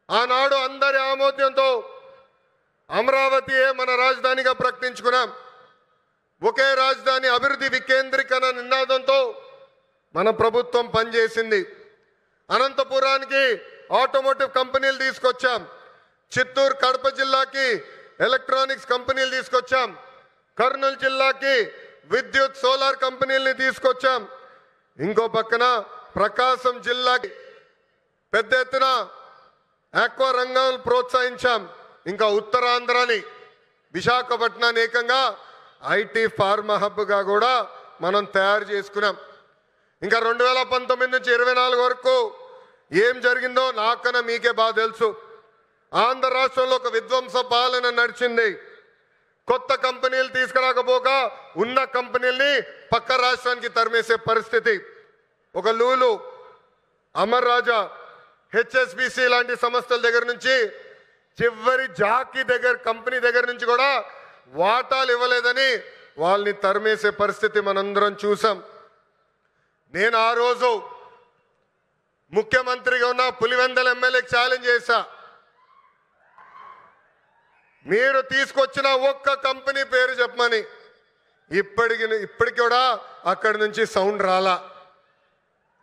ఆనాడు అందరి ఆమోదంతో అమరావతియే మన రాజధానిగా ప్రకటించుకున్నాం. ఒకే రాజధాని అభివృద్ధి వికేంద్రీకరణ నినాదంతో మన ప్రభుత్వం పనిచేసింది. అనంతపురానికి ఆటోమోటివ్ కంపెనీలు తీసుకొచ్చాం. చిత్తూరు కడప జిల్లాకి ఎలక్ట్రానిక్స్ కంపెనీలు తీసుకొచ్చాం. కర్నూలు జిల్లాకి విద్యుత్ సోలార్ కంపెనీలని తీసుకొచ్చాం. ఇంకో పక్కన ప్రకాశం జిల్లాకి పెద్ద ఎత్తున ఆక్వా రంగాలను ప్రోత్సహించాం. ఇంకా ఉత్తరాంధ్రని విశాఖపట్నాన్ని ఏకంగా ఐటీ ఫార్మా హబ్గా కూడా మనం తయారు చేసుకున్నాం. ఇంకా 2019 నుంచి 24 వరకు ఏం జరిగిందో నాకన్నా మీకే బాగా తెలుసు. ఆంధ్ర రాష్ట్రంలో ఒక విధ్వంస పాలన నడిచింది. కొత్త కంపెనీలు తీసుకురాకపోగా ఉన్న కంపెనీల్ని పక్క రాష్ట్రానికి తరిమేసే పరిస్థితి. ఒక లూలు, అమర్ రాజా, హెచ్ఎస్బిసి లాంటి సంస్థల దగ్గర నుంచి చివరి జాకీ దగ్గర కంపెనీ దగ్గర నుంచి కూడా వాటాలు ఇవ్వలేదని వాళ్ళని తరిమేసే పరిస్థితి మనందరం చూసాం. నేను ఆ రోజు ముఖ్యమంత్రిగా ఉన్న పులివెందల ఎమ్మెల్యేకి ఛాలెంజ్ చేశా, మీరు తీసుకొచ్చిన ఒక్క కంపెనీ పేరు చెప్పమని. ఇప్పటికి కూడా అక్కడి నుంచి సౌండ్ రాలా.